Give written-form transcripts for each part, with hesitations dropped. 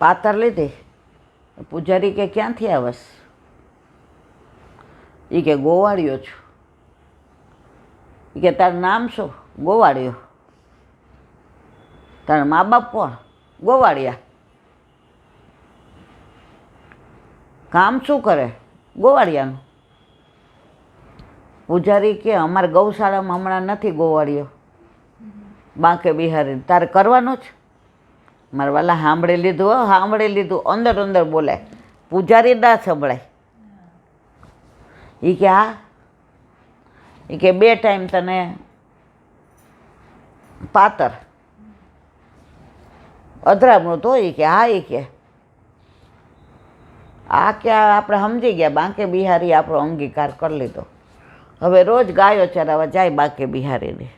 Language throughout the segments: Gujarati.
પાતર લીધી. પૂજારી કે ક્યાંથી આવસ? એ કે ગોવાળિયો છું. એ કે તારું નામ શું? ગોવાળિયો. તારા મા બાપ કોણ? ગોવાળિયા. કામ શું કરે? ગોવાળિયાનું. પૂજારી કે અમારે ગૌશાળામાં હમણાં નથી ગોવાળિયો, બાંકે બિહારી. તારે કરવાનું જ? મારે વાલા સાંભળી લીધું, હો સાંભળી લીધું. અંદર અંદર બોલાય, પૂજારી ના સંભળાય. એ કે હા. એ કે 2 ટાઈમ તને પાતર અધરામૃત હોય. એ કે હા. એ કે આ ક્યાં આપણે સમજી ગયા, બાંકે બિહારી આપણો અંગીકાર કરી લીધો. હવે રોજ ગાયો ચરાવવા જાય બાંકે બિહારીને.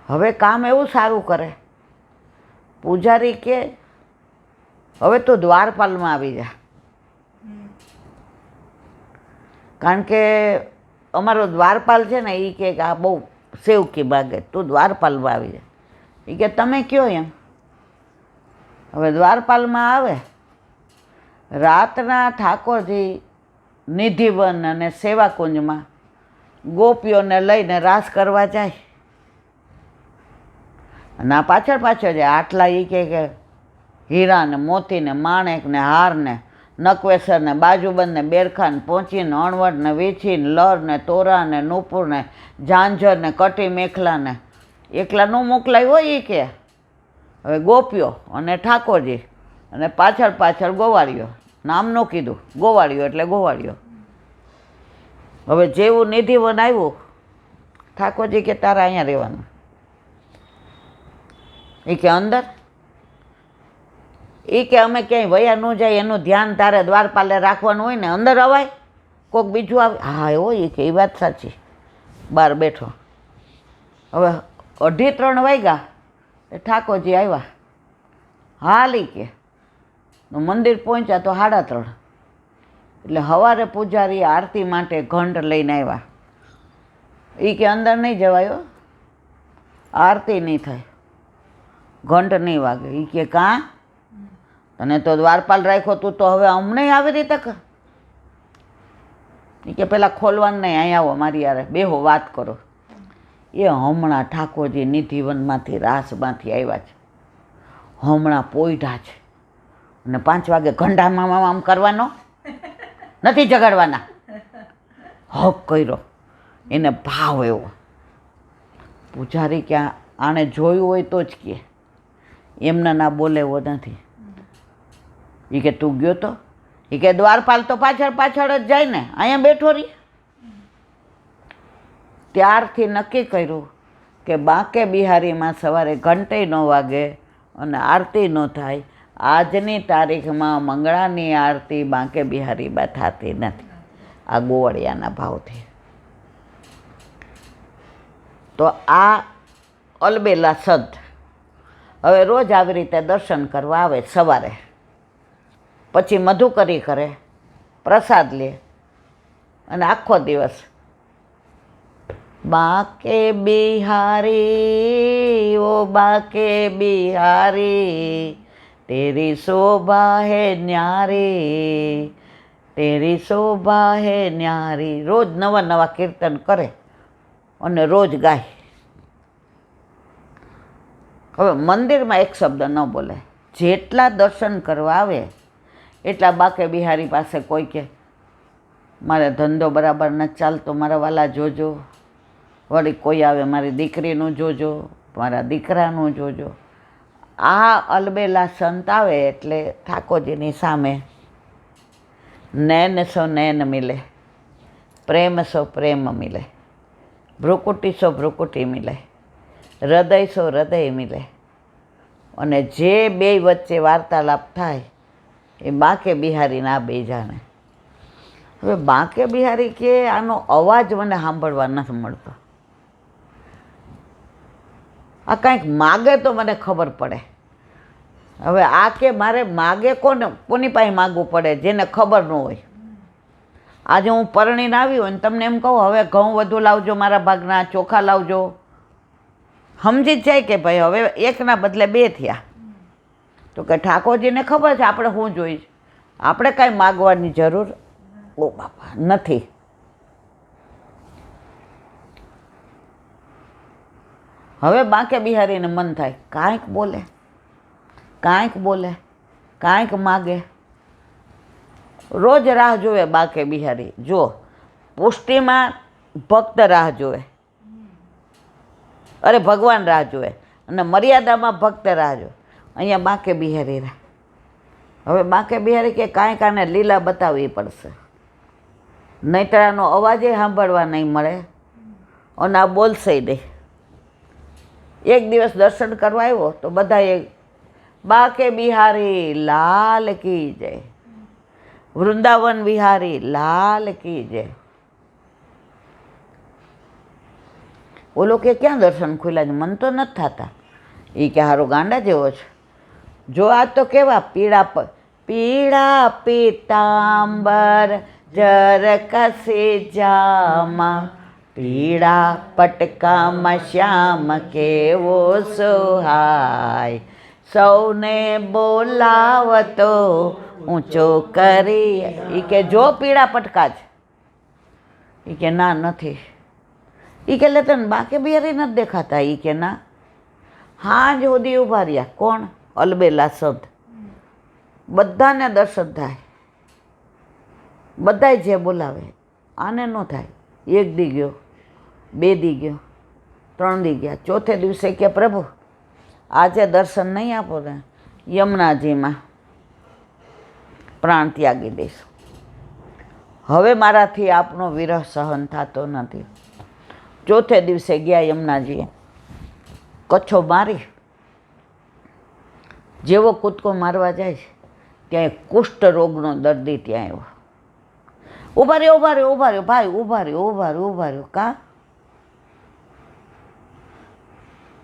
હવે કામ એવું સારું કરે. પૂજારી કે હવે તો દ્વારપાલમાં આવી જા, કારણ કે અમારો દ્વારપાલ છે ને, એ કે આ બહુ સેવકી માગે, તું દ્વારપાલમાં આવી જા. એ કે તમે કયો એમ. હવે દ્વારપાલમાં આવે. રાતના ઠાકોરજી નિધિવન અને સેવાકુંજમાં ગોપીઓને લઈને રાસ કરવા જાય. અને આ પાછળ પાછળ જાય. આટલા એ કે હીરા ને મોતી ને માણેક ને હાર ને નકવેસર ને બાજુબંધ ને બેરખા ને પોંચી ને અણવટ ને વીછી ને લર ને તોરા ને નૂપુર ને ઝાંઝર ને કટી મેખલા ને એકલા ન મોકલાય હોય. એ કે હવે ગોપીઓ અને ઠાકોરજી અને પાછળ પાછળ ગોવાળિયો. નામ ન કીધું, ગોવાળિયો એટલે ગોવાળિયો. હવે જેવું નિધિવન આવ્યું, ઠાકોરજી કે તારે અહીંયા રહેવાનું. એ કે અંદર. એ કે અમે ક્યાંય વયા ન જાય એનું ધ્યાન તારે દ્વારપાલે રાખવાનું હોય ને, અંદર અવાય? કોઈક બીજું આવે? હા હોય. એ કે એ વાત સાચી. બહાર બેઠો. હવે 2:30 વાગ્યા ઠાકોરજી આવ્યા. હાલી કે મંદિર પહોંચ્યા તો 3:30. એટલે સવારે પૂજારી આરતી માટે ઘંટ લઈને આવ્યા. એ કે અંદર નહીં જવાયો, આરતી નહીં થાય, ઘંટ નહીં વાગે. એ કે કાં? તને તો દ્વારપાલ રાખ્યો, તું તો હવે અમને આવી રીતે કર. એ કે પેલા ખોલવાનું નહીં, અહીં આવો મારી યારે બેહો વાત કરો. એ હમણાં ઠાકોરજી નિધિવનમાંથી રાસમાંથી આવ્યા છે, હમણાં પોઈઢા છે. અને 5 વાગે ઘંટામાં આમ કરવાનો નથી, જગાડવાના. હક કર્યો. એને ભાવ એવો. પૂજારી ક્યાં આણે જોયું હોય તો જ કહે, એમને ના બોલે એવો નથી. એ કે તું ગયો તો? એ કે દ્વારપાલ તો પાછળ પાછળ જ જાય ને, અહીંયા બેઠો રહી. ત્યારથી નક્કી કર્યું કે બાંકે બિહારીમાં સવારે ઘંટે ન વાગે અને આરતી ન થાય. આજની તારીખમાં મંગળાની આરતી બાંકે બિહારીમાં થતી નથી, આ ગોવાળિયાના ભાવથી. તો આ અલબેલા સંત હવે રોજ આવી રીતે દર્શન કરવા આવે સવારે. પછી મધુકરી કરે, પ્રસાદ લે અને આખો દિવસ બાંકે બિહારી ઓ બાંકે બિહારી તેરી શોભા હે ન્યારી, તેરી શોભા હે ન્યારી. રોજ નવા નવા કીર્તન કરે અને રોજ ગાય. હવે મંદિરમાં એક શબ્દ ન બોલે. જેટલા દર્શન કરવા આવે એટલા બાંકે બિહારી પાસે કોઈ કે મારે ધંધો બરાબર નથી ચાલતો, મારા વાલા જોજો. વળી કોઈ આવે મારી દીકરીનું જોજો, મારા દીકરાનું જોજો. આ અલબેલા સંત આવે એટલે ઠાકોરજીની સામે નૈન સો નૈન મિલે, પ્રેમ સો પ્રેમ મિલે, ભ્રુકુટી સો ભ્રુકુટી મિલે, હૃદય સો હૃદય મિલે. અને જે બે વચ્ચે વાર્તાલાપ થાય એ બાંકે બિહારીના બે જાણે. હવે બાંકે બિહારી કે આનો અવાજ મને સાંભળવા નથી મળતો. આ કંઈક માગે તો મને ખબર પડે. હવે આ કે મારે માગે કોની પાસે માગવું પડે? જેને ખબર ન હોય. આજે હું પરણીને આવી હોય ને તમને એમ કહું હવે ઘઉં વધુ લાવજો, મારા ભાગના ચોખા લાવજો, સમજી જ જાય કે ભાઈ હવે એકના બદલે 2 થયા. તો કે ઠાકોરજીને ખબર છે આપણે શું જોઈએ, આપણે કાંઈ માગવાની જરૂર ઓ બાપા નથી. હવે બાંકે બિહારીને મન થાય કાંઈક બોલે, કાંઈક બોલે, કાંઈક માગે. રોજ રાહ જોવે બાંકે બિહારી. જો પુષ્ટિમાં ભક્ત રાહ જોવે, અરે ભગવાન રાહ જોવે, અને મર્યાદામાં ભક્ત રાહ જોવે. અહીંયા બાંકે બિહારી રાહ. હવે બાંકે બિહારી કે કાંઈક આને લીલા બતાવવી પડશે, નહીંતર આનો અવાજે સાંભળવા નહીં મળે અને આ બોલશે નહીં. એક દિવસ દર્શન કરવા આવ્યો તો બધાએ બાંકે બિહારી લાલ કી જય, વૃંદાવન વિહારી લાલ કી જય. ઓલો કે ક્યાં દર્શન ખુલ્યા છે, મન તો નથી થતા. એ કે હારો ગાંડા જેવો છે. જો આ તો કેવા પીળા પીતાંબર જર કસે જામા, પીળા પટકામાં શ્યામ કેવો સુહાય, સૌને બોલાવતો ઊંચો કરી. એ કે જો પીળા પટકા છે. એ કે ના નથી. એ કે તને બાંકે બિહારી નથી દેખાતા. એ કે ના. હાંજ સુધી ઊભા રહ્યા. કોણ? અલબેલા સંત. બધાને દર્શન થાય, બધાય જે બોલાવે. આને ન થાય. એક દી ગયો, 2 દી ગયો, 3 દી ગયા. ચોથે દિવસે કે પ્રભુ આજે દર્શન નહીં આપો ને યમુનાજીમાં પ્રાણ ત્યાગી દઈશું. હવે મારાથી આપનો વિરહ સહન થતો નથી. ચોથે દિવસે ગયા યમુનાજીએ, કચ્છો મારી. જેવો કૂદકો મારવા જાય છે ત્યાં કુષ્ઠ રોગનો દર્દી ત્યાં આવ્યો. ઊભા રહ્યો, ઊભા રહ્યો, ઊભા રહ્યો, ભાઈ ઊભા રહ્યો, ઊભા રહ્યો, ઊભા રહ્યો. કાં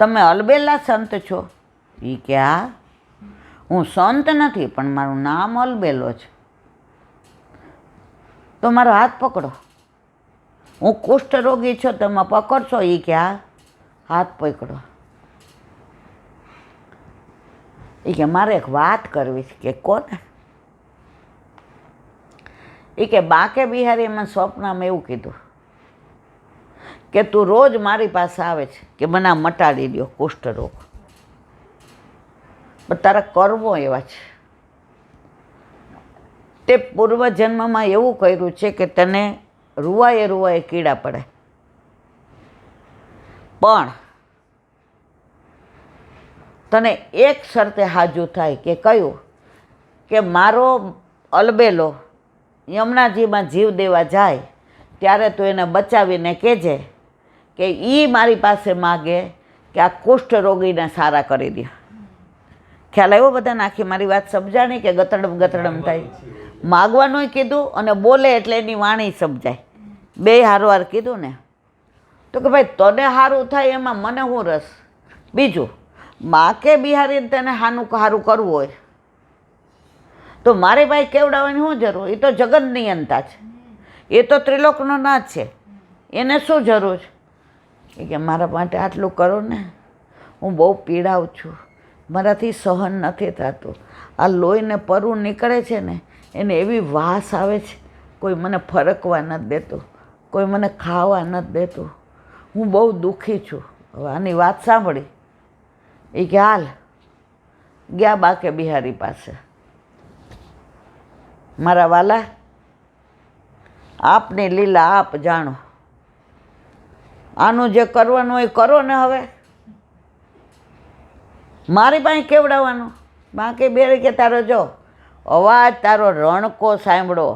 તમે અલબેલા સંત છો? એ કે હા, હું સંત નથી પણ મારું નામ અલબેલો છે. તો મારો હાથ પકડો. હું કુષ્ઠ રોગી છો, તમે પકડશો? એ કે હા, હાથ પકડો. એ કે મારે એક વાત કરવી છે. કે કોને? એ કે બાંકે બિહારી મને સ્વપ્નમાં એવું કીધું કે તું રોજ મારી પાસે આવે છે કે મને આ મટાડી દો કુષ્ઠ રોગ, પણ તારા કર્મો એવા છે, તે પૂર્વજન્મમાં એવું કર્યું છે કે તને રૂવાએ કીડા પડે. પણ તને એક શરતે હાજુ થાય. કે કયું? કે મારો અલબેલો યમુનાજીમાં જીવ દેવા જાય ત્યારે તું એને બચાવીને કહેજે કે એ મારી પાસે માગે કે આ કુષ્ઠ રોગીને સારા કરી દે. ખ્યાલ આવ્યો બધાને? આખી મારી વાત સમજાણી કે ગતડમ ગતડમ થાય? માગવાનું કીધું અને બોલે એટલે એની વાણી સમજાય. બે હારવાર કીધું ને. તો કે ભાઈ તને સારું થાય એમાં મને શું રસ? બીજું, બાંકે બિહારીને તને સારું કરવું હોય તો મારી ભાઈ કેવડાવવાની શું જરૂર? એ તો જગત નિયંતા છે, એ તો ત્રિલોકનો નાથ છે, એને શું જરૂર છે? એ કે મારા માટે આટલું કરો ને, હું બહુ પીડાઉં છું, મારાથી સહન નથી થતું. આ લોહીને પરવું નીકળે છે ને એને એવી વાસ આવે છે, કોઈ મને ફરકવા નથી દેતું, કોઈ મને ખાવા નથી દેતું, હું બહુ દુઃખી છું. હવે આની વાત સાંભળી. એ કે હાલ. ગયા બાંકે બિહારી પાસે. મારા વાલા, આપની લીલા આપ જાણો, આનું જે કરવાનું હોય કરો ને. હવે મારી પાસે કેવડાવવાનું? બાંકે બિહારી કે તારો જો અવાજ, તારો રણકો સાંભળો,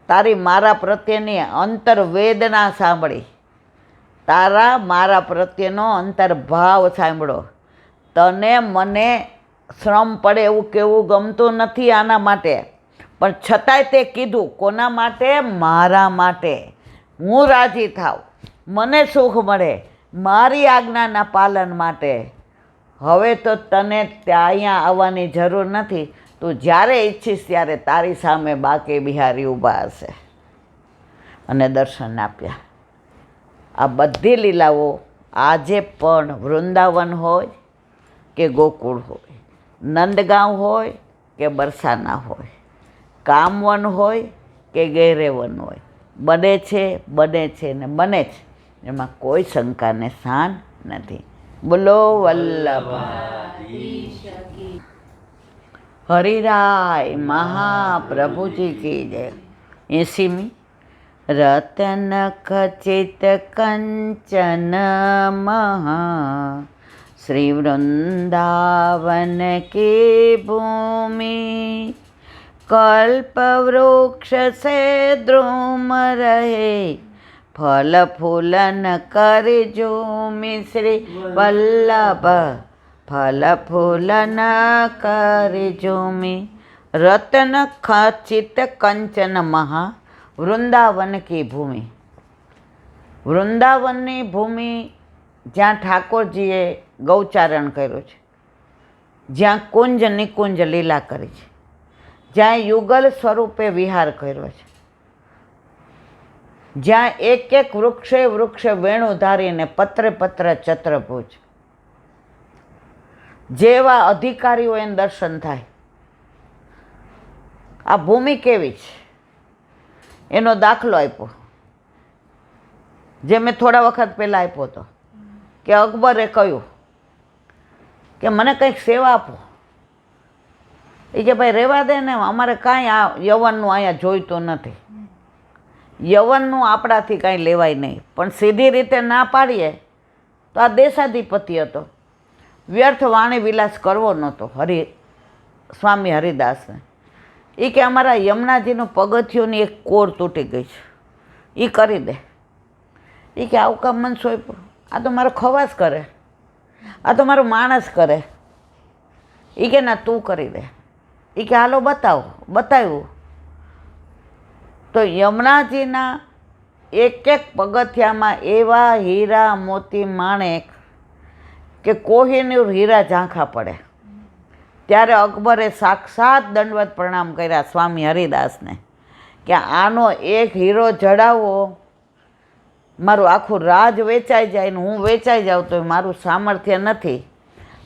તારી મારા પ્રત્યેની અંતરવેદના સાંભળી, તારા મારા પ્રત્યેનો અંતર્ભાવ સાંભળો. તને મને શ્રમ પડે એવું કેવું ગમતું નથી આના માટે, પણ છતાંય તે કીધું. કોના માટે? મારા માટે. હું રાજી થાવ, મને સુખ મળે, મારી આજ્ઞાના પાલન માટે. હવે તો તને ત્યાં અહીંયા આવવાની જરૂર નથી. તું જ્યારે ઈચ્છીશ ત્યારે તારી સામે બાંકે બિહારી ઊભા હશે. અને દર્શન આપ્યા. આ બધી લીલાઓ આજે પણ વૃંદાવન હોય કે ગોકુળ હોય, નંદગાંવ હોય કે બરસાના હોય, કામવન હોય કે ગેરેવન હોય, બને છે ને બને છે, એમાં કોઈ શંકાને સ્થાન નથી. બોલો વલ્લભ હરિરાય મહાપ્રભુજી કી જય. 80મી રતન ખચિત કંચન મહા શ્રી વૃંદાવન કી ભૂમિ कल्प वृक्ष से द्रुम रहे फल फूलन कर झूमी श्री वल्लभ फल फूलन कर झूमी रतन खचित कंचन महा वृंदावन की भूमि. વૃંદાવનની ભૂમિ જ્યાં ઠાકોરજીએ ગૌચારણ કર્યું છે, જ્યાં કુંજ નિકુંજ લીલા કરી છે, જ્યાં યુગલ સ્વરૂપે વિહાર કર્યો છે, જ્યાં એક એક વૃક્ષે વેણુ ધારીને પત્રે પત્ર ચત્રભુજ જેવા અધિકારીઓ એને દર્શન થાય. આ ભૂમિ કેવી છે એનો દાખલો આપ્યો, જે મેં થોડા વખત પહેલાં આપ્યો હતો કે અકબરે કહ્યું કે મને કંઈક સેવા આપો. એ કે ભાઈ રહેવા દે ને, અમારે કાંઈ આ યવનનું અહીંયા જોઈતું નથી. યવનનું આપણાથી કાંઈ લેવાય નહીં, પણ સીધી રીતે ના પાડીએ તો આ દેશાધિપતિ હતો, વ્યર્થ વાણી વિલાસ કરવો નહોતો. સ્વામી હરિદાસને એ કે અમારા યમુનાજીનું પગથિયુંની એક કોર તૂટી ગઈ છે, એ કરી દે. એ કે આવું કામ મન સોંપ્યું, આ તો મારો ખવાસ કરે, આ તો મારો માણસ કરે. એ કે ના તું કરી દે. એ કે હાલો બતાવ્યું. તો યમુનાજીના એક એક પગથિયામાં એવા હીરા મોતી માણેક કે કોહિનૂર હીરા ઝાંખા પડે. ત્યારે અકબરે સાક્ષાત દંડવત પ્રણામ કર્યા સ્વામી હરિદાસને કે આનો એક હીરો જડાવવો, મારું આખું રાજ વેચાઈ જાય ને હું વેચાઈ જાઉં તો મારું સામર્થ્ય નથી.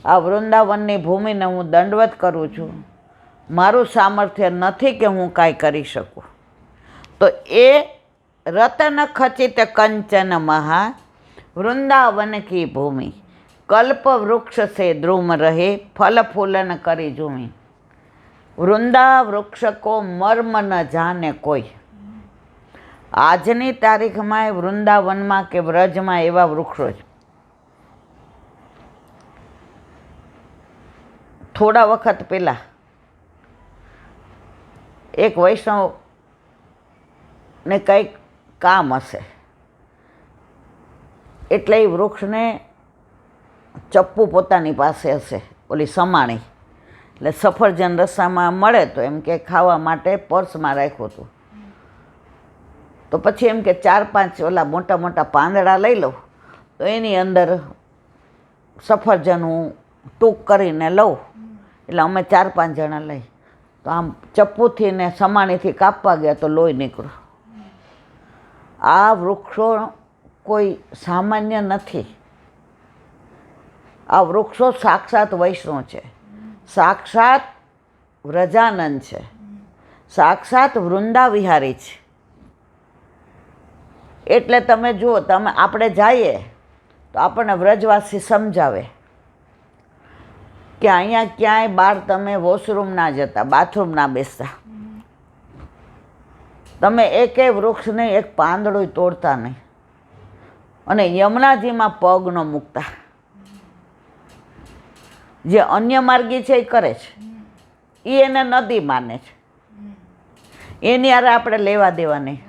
આ વૃંદાવનની ભૂમિને હું દંડવત કરું છું, મારું સામર્થ્ય નથી કે હું કાંઈ કરી શકું. તો એ રતન ખચિત કંચન મહા વૃંદાવન કી ભૂમિ કલ્પ વૃક્ષ સે દ્રુમ રહે ફલ ફૂલન કરી ઝૂમી. વૃંદા વૃક્ષ કો મર્મ ન જાને કોઈ. આજની તારીખમાં વૃંદાવનમાં કે વ્રજમાં એવા વૃક્ષો છે. થોડા વખત પહેલાં એક વૈષ્ણવને કંઈક કામ હશે એટલે એ વૃક્ષને ચપ્પુ પોતાની પાસે હશે, ઓલી સમાણી, એટલે સફરજન રસ્તામાં મળે તો એમ કે ખાવા માટે પર્સમાં રાખ્યું હતું. તો પછી એમ કે 4-5 ઓલા મોટા મોટા પાંદડા લઈ લઉં તો એની અંદર સફરજન હું ટૂંક કરીને લઉં. એટલે અમે 4-5 જણા લઈ તો આમ ચપ્પુથી ને સમાણીથી કાપવા ગયા તો લોહી નીકળ્યું. આ વૃક્ષો કોઈ સામાન્ય નથી. આ વૃક્ષો સાક્ષાત વૈષ્ણવ છે, સાક્ષાત વ્રજાનંદ છે, સાક્ષાત વૃંદા વિહારી છે. એટલે તમે જુઓ, આપણે જઈએ તો આપણને વ્રજવાસી સમજાવે કે અહીંયા ક્યાંય બહાર તમે વોશરૂમ ના જતા, બાથરૂમ ના બેસતા, તમે એકેય વૃક્ષને એક પાંદડું તોડતા નહીં, અને યમુનાજીમાં પગ ન મૂકતા. જે અન્ય માર્ગી છે એ કરે છે, એ એને નદી માને છે, એની હારે આપણે લેવા દેવા નહીં.